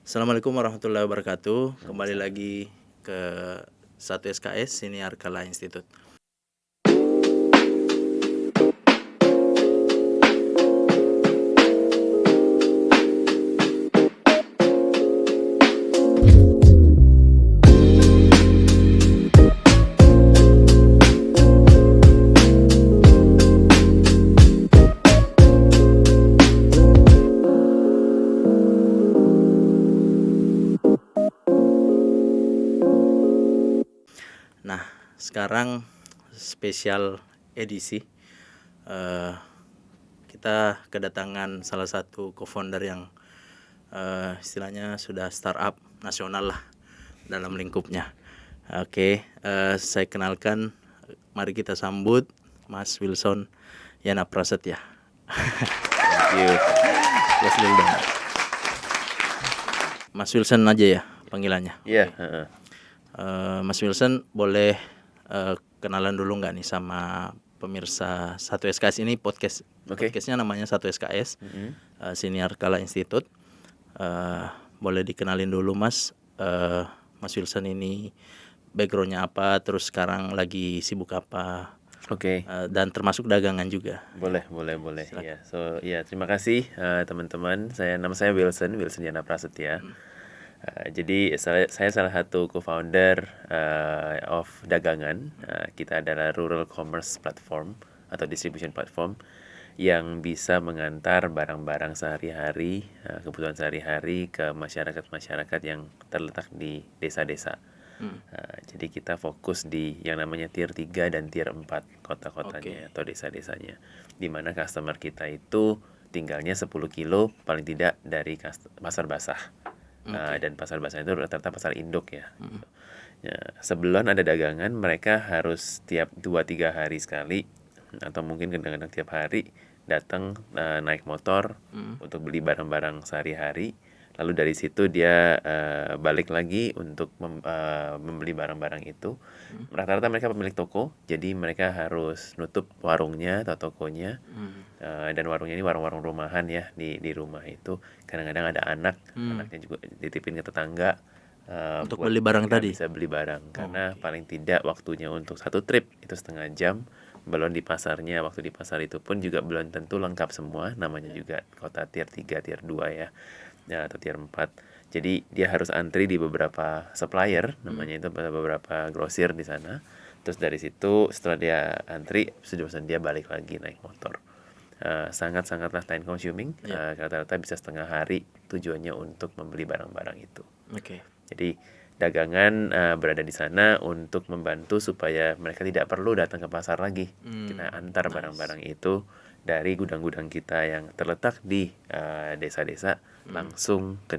Assalamualaikum warahmatullahi wabarakatuh. Kembali lagi ke 1 SKS Siniar Kala Institute. Nah, sekarang spesial edisi. Kita kedatangan salah satu co-founder yang istilahnya sudah startup nasional lah dalam lingkupnya. Oke, saya kenalkan, mari kita sambut Mas Wilson Yana Prasetya. Thank you. Yes, Mas Wilson aja ya panggilannya. Iya. Mas Wilson boleh kenalan dulu nggak nih sama pemirsa 1SKS ini podcast. Podcastnya namanya 1SKS Siniar Kala Institute. Boleh dikenalin dulu Mas. Mas Wilson ini backgroundnya apa, terus sekarang lagi sibuk apa? Oke. Dan termasuk dagangan juga. Boleh. Ya, terima kasih teman-teman. Nama saya Wilson Yana Prasetya. Jadi saya salah satu co-founder of Dagangan. Kita adalah rural commerce platform atau distribution platform yang bisa mengantar barang-barang sehari-hari, kebutuhan sehari-hari ke masyarakat yang terletak di desa-desa. Jadi kita fokus di yang namanya tier 3 dan tier 4 kota-kotanya atau desa-desanya, di mana customer kita itu tinggalnya 10 kilo paling tidak dari pasar basah. Dan pasar basah itu rata-rata pasar induk ya. Ya, sebelum ada dagangan mereka harus tiap 2-3 hari sekali atau mungkin kadang-kadang tiap hari datang naik motor untuk beli barang-barang sehari-hari. Lalu dari situ dia balik lagi untuk membeli barang-barang itu. Rata-rata mereka pemilik toko, jadi mereka harus nutup warungnya atau tokonya. Dan warungnya ini warung-warung rumahan ya, di rumah itu kadang-kadang ada anaknya juga dititipin ke tetangga Untuk beli barang tadi. bisa beli barang karena paling tidak waktunya untuk satu trip itu setengah jam. Belum di pasarnya, waktu di pasar itu pun juga belum tentu lengkap semua, namanya juga kota tier 3, tier 2 ya, atau tier 4. Jadi dia harus antri di beberapa supplier, namanya itu beberapa grosir di sana. Terus dari situ setelah dia antri, sudah dia balik lagi naik motor. Sangat-sangatlah time consuming. Rata-rata bisa setengah hari tujuannya untuk membeli barang-barang itu. Jadi dagangan berada di sana untuk membantu supaya mereka tidak perlu datang ke pasar lagi. Kita antar barang-barang itu dari gudang-gudang kita yang terletak di desa-desa langsung ke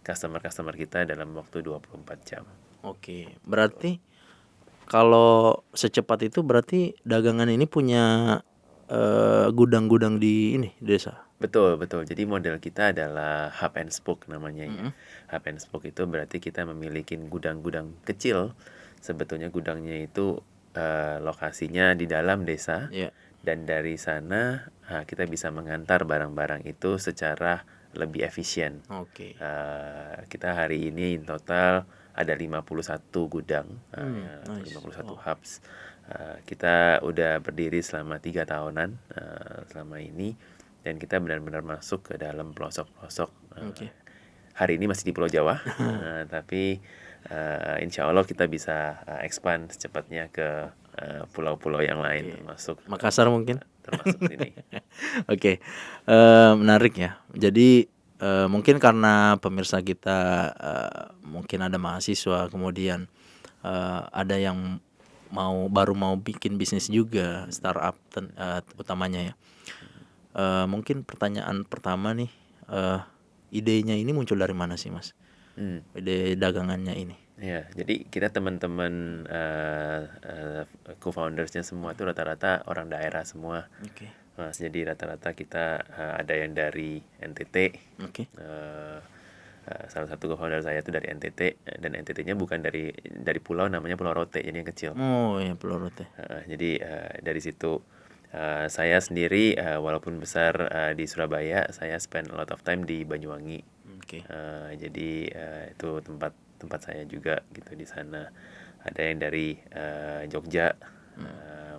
customer-customer kita dalam waktu 24 jam. Oke, berarti kalau secepat itu berarti dagangan ini punya gudang-gudang di desa. Betul. Jadi model kita adalah hub and spoke namanya ya. Hub and spoke itu berarti kita memiliki gudang-gudang kecil. Sebetulnya gudangnya itu lokasinya di dalam desa. Dan dari sana kita bisa mengantar barang-barang itu secara lebih efisien. Kita hari ini in total ada 51 gudang, 51 hubs. Kita udah berdiri selama 3 tahunan selama ini, dan kita benar-benar masuk ke dalam pelosok-pelosok. Hari ini masih di Pulau Jawa, tapi insya Allah kita bisa expand secepatnya ke pulau-pulau yang lain, termasuk Makassar mungkin. Termasuk sini. Menarik ya. Jadi mungkin karena pemirsa kita mungkin ada mahasiswa, kemudian ada yang baru mau bikin bisnis juga, startup utamanya ya. Mungkin pertanyaan pertama nih, idenya ini muncul dari mana sih Mas? Ide dagangannya ini. Ya, jadi kita teman-teman co-foundersnya semua itu rata-rata orang daerah semua. Mas, jadi rata-rata kita ada yang dari NTT. Salah satu co-founder saya itu dari NTT, dan NTT-nya bukan dari pulau, namanya Pulau Rote, jadi yang kecil. Oh ya, Pulau Rote. Jadi dari situ saya sendiri walaupun besar di Surabaya, saya spend a lot of time di Banyuwangi. Oke. Jadi itu tempat saya juga gitu di sana. Ada yang dari Jogja,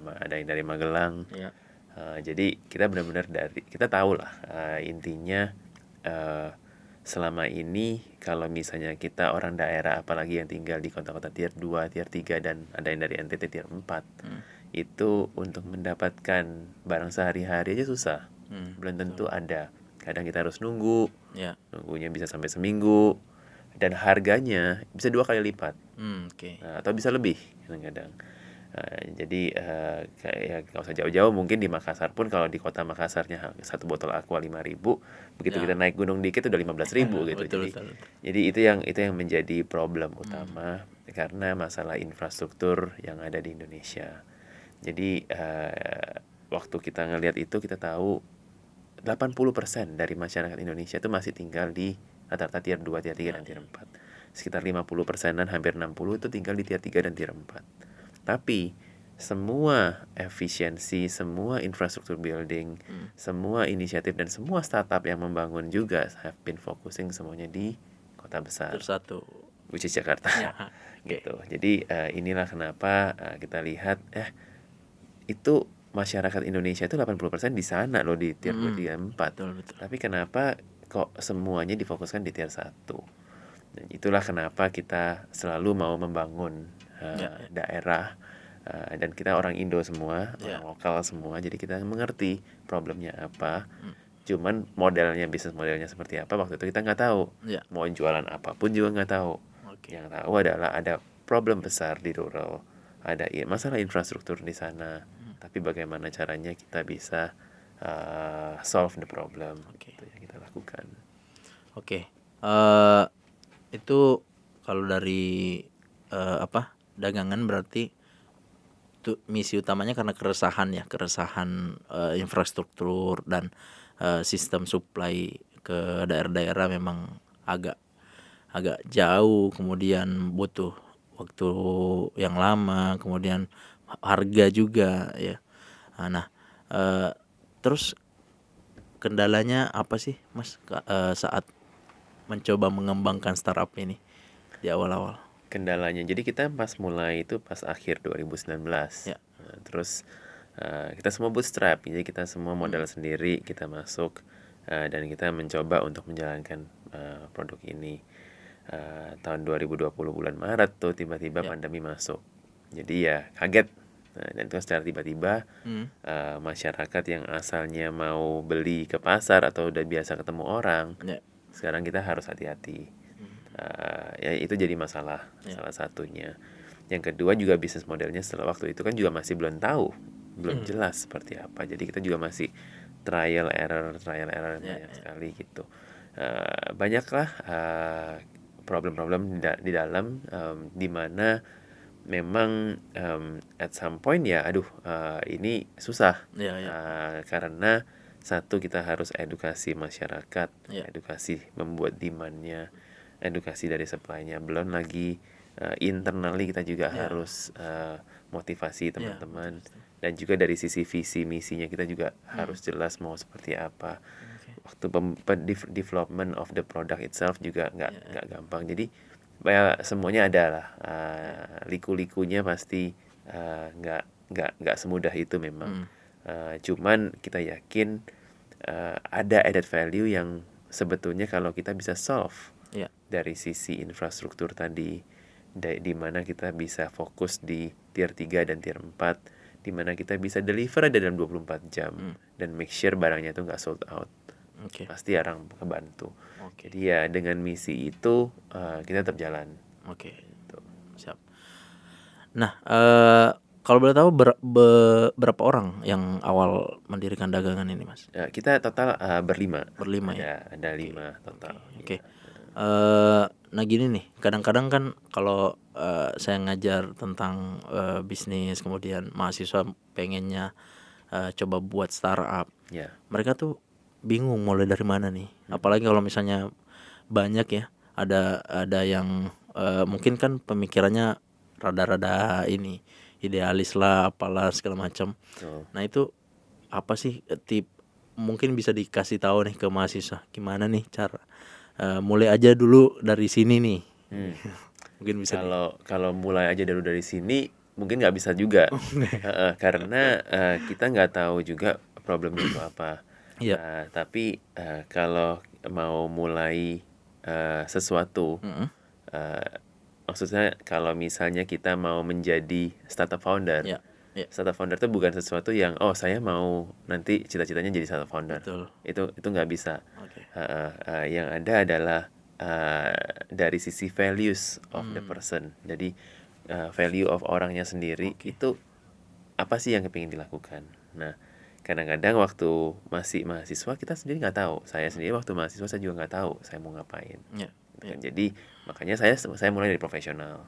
ada yang dari Magelang. Ya. Jadi kita benar-benar kita tahu lah intinya selama ini kalau misalnya kita orang daerah apalagi yang tinggal di kota-kota tier 2, tier 3 dan ada yang dari NTT tier 4 itu untuk mendapatkan barang sehari-hari aja susah. Belum tentu ada. Kadang kita harus nunggunya bisa sampai seminggu dan harganya bisa 2 kali lipat. Oke. Atau bisa lebih kadang-kadang. Jadi kayak ya nggak usah jauh-jauh, mungkin di Makassar pun kalau di kota Makassarnya satu botol aqua 5.000, begitu kita naik gunung dikit udah 15.000 gitu. Betul. Jadi itu yang menjadi problem utama karena masalah infrastruktur yang ada di Indonesia. Jadi waktu kita ngelihat itu kita tahu 80% dari masyarakat Indonesia itu masih tinggal di rata-rata tier 2, tier 3 dan tier 4. Sekitar 50%-an, hampir 60 itu tinggal di tier 3 dan tier 4. Tapi semua efisiensi, semua infrastruktur building, semua inisiatif dan semua startup yang membangun juga have been focusing semuanya di kota besar. Satu. Which is Jakarta. Gitu. Jadi inilah kenapa kita lihat itu masyarakat Indonesia itu 80% di sana loh, di tier 2, 3, 4. Betul. Tapi kenapa kok semuanya difokuskan di tier 1? Dan itulah kenapa kita selalu mau membangun daerah, dan kita orang Indo semua, orang lokal semua, jadi kita mengerti problemnya apa. Cuman bisnis modelnya seperti apa waktu itu kita nggak tahu. Mau jualan apapun juga nggak tahu. Yang tahu adalah ada problem besar di rural, ada masalah infrastruktur di sana. Tapi bagaimana caranya kita bisa solve the problem, itu yang kita lakukan. Oke. Itu kalau dari dagangan berarti itu misi utamanya karena keresahan infrastruktur dan sistem supply ke daerah-daerah memang agak jauh, kemudian butuh waktu yang lama, kemudian harga juga ya. Nah, terus kendalanya apa sih Mas saat mencoba mengembangkan startup ini di awal-awal? Kendalanya, jadi kita pas mulai itu pas akhir 2019. Terus kita semua bootstrap, jadi kita semua modal sendiri, kita masuk dan kita mencoba untuk menjalankan produk ini. Tahun 2020 bulan Maret tuh tiba-tiba pandemi masuk, jadi ya kaget. Dan itu secara tiba-tiba masyarakat yang asalnya mau beli ke pasar atau udah biasa ketemu orang, sekarang kita harus hati-hati. Ya itu jadi masalah salah satunya. Yang kedua juga bisnis modelnya setelah waktu itu kan juga masih belum tahu, belum jelas seperti apa. Jadi kita juga masih trial error banyak sekali gitu. Banyaklah problem-problem di dalam, di mana memang at some point ya ini susah. Karena satu, kita harus edukasi masyarakat, edukasi membuat demand-nya, edukasi dari supply-nya, belum lagi internally kita juga harus motivasi teman-teman, dan juga dari sisi visi misinya kita juga harus jelas mau seperti apa. Waktu development of the product itself juga nggak gampang. Jadi semuanya ada lah, liku-likunya pasti nggak semudah itu memang. Cuman kita yakin ada added value yang sebetulnya kalau kita bisa solve dari sisi infrastruktur tadi, di mana kita bisa fokus di tier 3 dan tier 4, di mana kita bisa deliver dalam 24 jam dan make sure barangnya itu nggak sold out. Pasti orang kebantu. Jadi ya dengan misi itu kita tetap jalan. Siap. Nah, kalau boleh tahu berapa orang yang awal mendirikan dagangan ini, Mas? Kita total berlima. Ya. Ada 5 total. Nah gini nih, kadang-kadang kan kalau saya ngajar tentang bisnis, kemudian mahasiswa pengennya coba buat startup, mereka tuh bingung mulai dari mana nih. Apalagi kalau misalnya banyak ya, ada yang mungkin kan pemikirannya rada-rada ini idealis lah, apalah segala macam. Nah itu apa sih mungkin bisa dikasih tahu nih ke mahasiswa, gimana nih cara mulai aja dulu dari sini nih. Mungkin bisa Kalau mulai aja dari sini mungkin nggak bisa juga. Karena kita nggak tahu juga problemnya itu apa. Iya. Tapi kalau mau mulai sesuatu, maksudnya kalau misalnya kita mau menjadi startup founder, Iya. Iya. startup founder itu bukan sesuatu yang saya mau nanti cita-citanya jadi startup founder. Betul. Itu nggak bisa. Oke. Yang ada adalah dari sisi values of the person. Jadi value of orangnya sendiri itu apa sih yang kepingin dilakukan. Nah, kadang-kadang waktu masih mahasiswa kita sendiri nggak tahu. Saya sendiri waktu mahasiswa saya juga nggak tahu saya mau ngapain. Iya. Jadi makanya saya mulai dari profesional.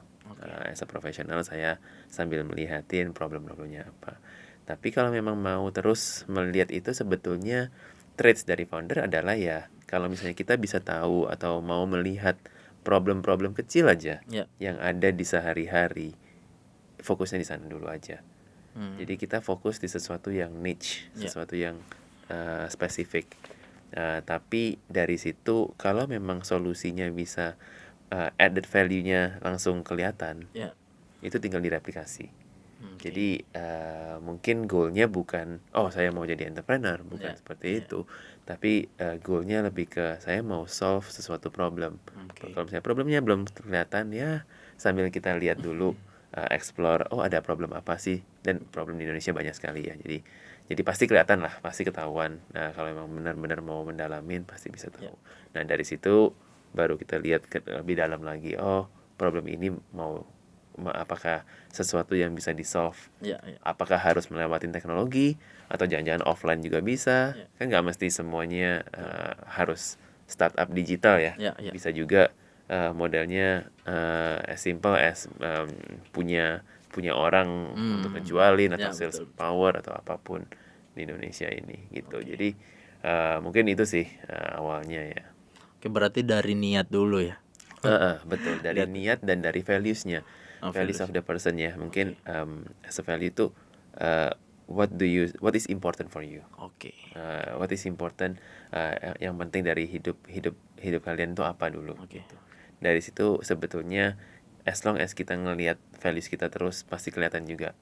As a profesional saya sambil melihatin problem-problemnya apa. Tapi kalau memang mau terus melihat itu, sebetulnya traits dari founder adalah ya kalau misalnya kita bisa tahu atau mau melihat problem-problem kecil aja yang ada di sehari-hari, fokusnya di sana dulu aja. Jadi kita fokus di sesuatu yang niche, sesuatu yang spesifik. Tapi dari situ kalau memang solusinya bisa added value-nya langsung kelihatan, itu tinggal direplikasi. Jadi mungkin goalnya bukan saya mau jadi entrepreneur, bukan seperti itu. Tapi goalnya lebih ke saya mau solve sesuatu problem. Kalau misalnya problemnya belum kelihatan, ya sambil kita lihat dulu, explore ada problem apa sih, dan problem di Indonesia banyak sekali ya. Jadi pasti kelihatan lah, pasti ketahuan. Nah kalau memang benar-benar mau mendalamin pasti bisa tahu. Nah dari situ baru kita lihat lebih dalam lagi. Problem ini apakah sesuatu yang bisa di solve? Apakah harus melewatin teknologi atau jangan-jangan offline juga bisa? Kan nggak mesti semuanya harus startup digital ya. Bisa juga modelnya as simple as punya orang untuk ngejualin atau sales power atau apapun di Indonesia ini gitu. Jadi mungkin itu sih awalnya ya. Oke, berarti dari niat dulu ya. Betul, dari niat dan dari values-nya. Values of the person ya. Mungkin as a value itu what is important for you. What is important, yang penting dari hidup kalian itu apa dulu gitu. Dari situ sebetulnya as long as kita ngelihat values kita terus pasti kelihatan juga.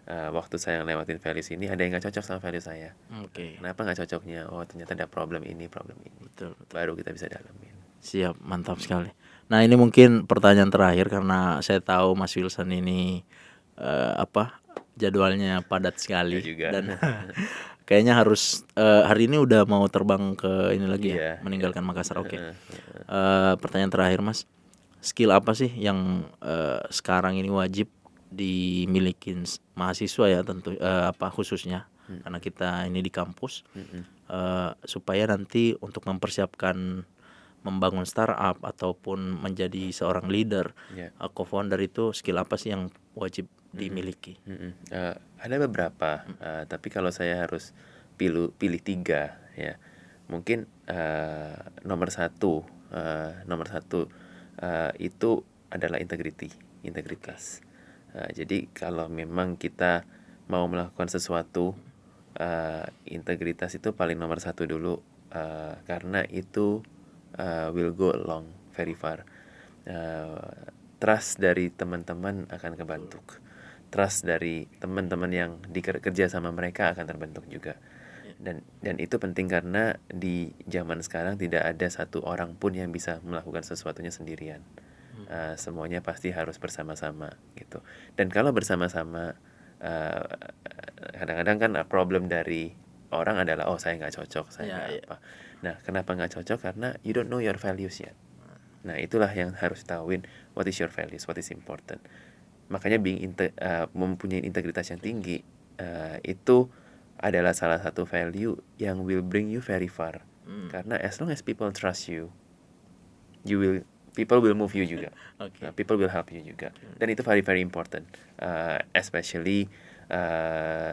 Waktu saya ngelewatin values ini ada yang nggak cocok sama value saya. Kenapa nggak cocoknya? Ternyata ada problem ini. Betul. Baru kita bisa dalamin. Siap, mantap sekali. Nah ini mungkin pertanyaan terakhir karena saya tahu Mas Wilson ini jadwalnya padat sekali dan kayaknya harus hari ini udah mau terbang ke ini lagi meninggalkan Makassar. Pertanyaan terakhir Mas, skill apa sih yang sekarang ini wajib dimiliki mahasiswa ya tentu khususnya karena kita ini di kampus supaya nanti untuk mempersiapkan membangun startup ataupun menjadi seorang leader, co-founder itu skill apa sih yang wajib dimiliki? Ada beberapa, tapi kalau saya harus pilih 3 ya, mungkin nomor satu itu adalah integritas. Jadi kalau memang kita mau melakukan sesuatu, integritas itu paling nomor satu dulu, karena itu will go along very far. Trust dari teman-teman akan kebentuk. Trust dari teman-teman yang kerja sama mereka akan terbentuk juga. Dan itu penting karena di zaman sekarang tidak ada satu orang pun yang bisa melakukan sesuatunya sendirian. Semuanya pasti harus bersama-sama gitu. Dan kalau bersama-sama, kadang-kadang kan problem dari orang adalah saya nggak cocok, saya nggak apa. Nah kenapa nggak cocok? Karena you don't know your values yet. Nah itulah yang harus tahuin, what is your values, what is important. Makanya mempunyai integritas yang tinggi itu adalah salah satu value yang will bring you very far. Karena as long as people trust you, people will move you juga. People will help you juga. Dan itu very very important, especially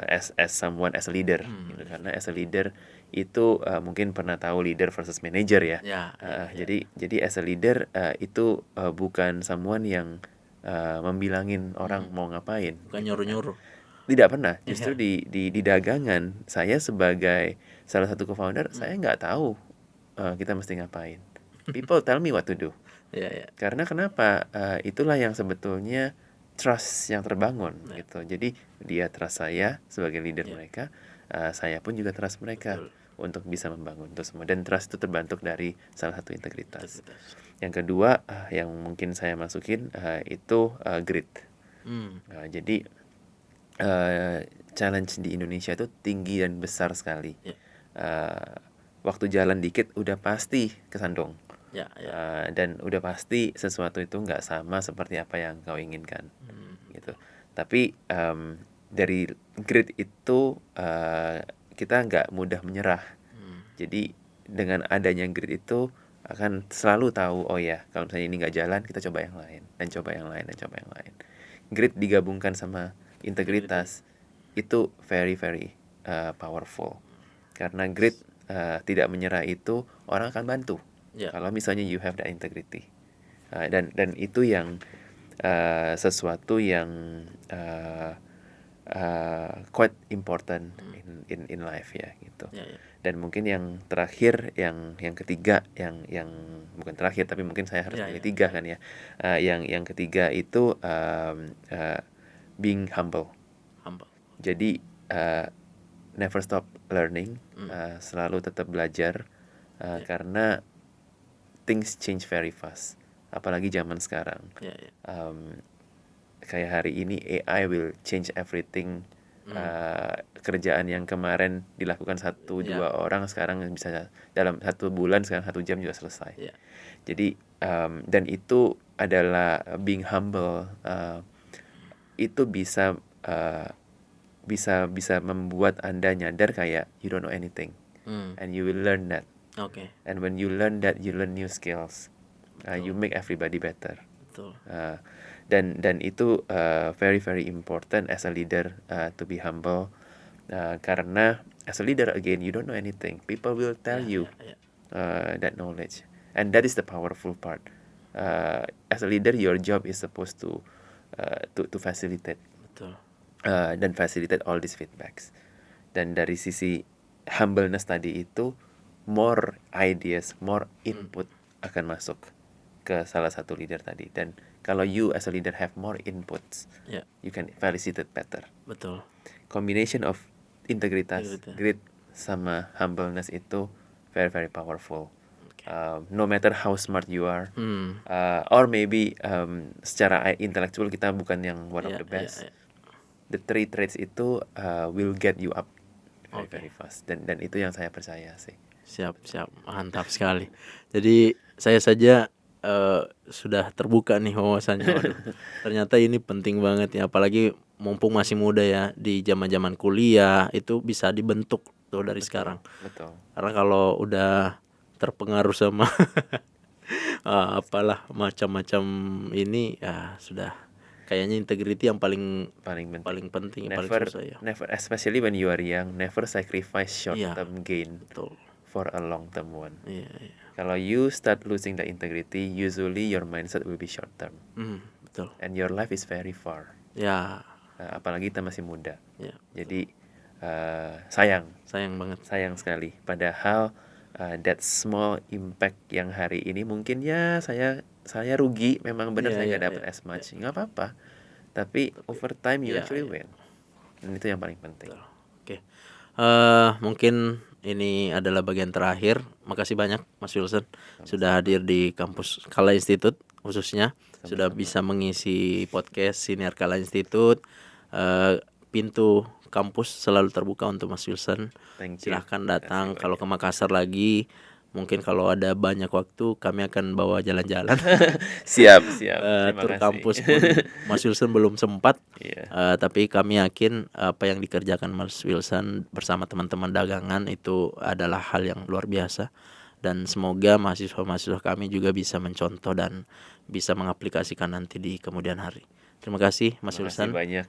as someone as a leader gitu. Karena as a leader itu mungkin pernah tahu leader versus manager ya. Jadi as a leader itu bukan someone yang membilangin orang mau ngapain. Bukan nyuruh-nyuruh. Tidak pernah. Justru di dagangan saya sebagai salah satu co-founder, saya nggak tahu kita mesti ngapain. People tell me what to do. Ya, ya. Karena kenapa? Itulah yang sebetulnya trust yang terbangun gitu. Jadi dia trust saya sebagai leader mereka, saya pun juga trust mereka untuk bisa membangun itu semua. Dan trust itu terbentuk dari salah satu integritas. Yang kedua yang mungkin saya masukin itu grit. Jadi challenge di Indonesia itu tinggi dan besar sekali. Waktu jalan dikit udah pasti kesandung. Dan udah pasti sesuatu itu nggak sama seperti apa yang kau inginkan gitu. Tapi dari grit itu kita nggak mudah menyerah. Jadi dengan adanya grit itu akan selalu tahu, oh ya kalau misalnya ini nggak jalan, kita coba yang lain dan coba yang lain dan coba yang lain. Grit digabungkan sama integritas itu very very powerful. Karena grit tidak menyerah itu orang akan bantu. Kalau misalnya you have that integrity, dan itu yang sesuatu yang quite important in life ya gitu. Dan mungkin yang terakhir, yang ketiga, yang bukan terakhir tapi mungkin saya harus pilih tiga kan ya. Yang ketiga itu being humble. Jadi never stop learning, selalu tetap belajar karena things change very fast, apalagi zaman sekarang. Kayak hari ini AI will change everything. Kerjaan yang kemarin dilakukan 1-2 orang sekarang bisa dalam 1 bulan, sekarang 1 jam juga selesai. Jadi dan itu adalah being humble. Itu bisa membuat Anda nyadar kayak you don't know anything, and you will learn that. And when you learn that, you learn new skills. You make everybody better. Dan itu very very important as a leader to be humble. Karena as a leader again, you don't know anything. People will tell you that knowledge, and that is the powerful part. As a leader, your job is supposed to facilitate. Dan facilitate all these feedbacks. Dan dari sisi humbleness tadi itu, more ideas, more input akan masuk ke salah satu leader tadi. Dan kalau you as a leader have more inputs, you can facilitate better. Combination of integritas, grit, sama humbleness itu very very powerful. No matter how smart you are, or maybe secara intellectual kita bukan yang one of the best. The 3 traits itu will get you up very very fast. Dan itu yang saya percaya sih. Siap, mantap sekali. Jadi saya saja sudah terbuka nih wawasannya. Waduh, ternyata ini penting banget ya, apalagi mumpung masih muda ya, di zaman-zaman kuliah itu bisa dibentuk tuh dari sekarang. Karena kalau udah terpengaruh sama apalah macam-macam ini ya sudah, kayaknya integrity yang paling penting, paling susah ya. Never, especially when you are young, never sacrifice short term gain for a long term one. Kalau you start losing the integrity, usually your mindset will be short term. And your life is very far. Apalagi kita masih muda. Jadi sayang banget, sayang sekali. Padahal that small impact yang hari ini mungkin ya saya rugi, memang benar saya nggak dapat as much, nggak apa-apa. Tapi over time you actually win. Dan itu yang paling penting. Mungkin ini adalah bagian terakhir. Makasih banyak Mas Wilson sudah hadir di kampus Kala Institute, khususnya sudah bisa mengisi podcast Siniar Kala Institute. Pintu kampus selalu terbuka untuk Mas Wilson. Silahkan datang. Kalau ke Makassar lagi, mungkin kalau ada banyak waktu kami akan bawa jalan-jalan. Siap. Tur kampus pun Mas Wilson belum sempat. Tapi kami yakin apa yang dikerjakan Mas Wilson bersama teman-teman dagangan itu adalah hal yang luar biasa. Dan semoga mahasiswa-mahasiswa kami juga bisa mencontoh dan bisa mengaplikasikan nanti di kemudian hari. Terima kasih Mas Wilson. Banyak.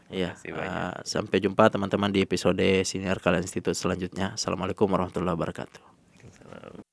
Sampai jumpa teman-teman di episode Siniar Kala Institute selanjutnya. Assalamualaikum warahmatullahi wabarakatuh.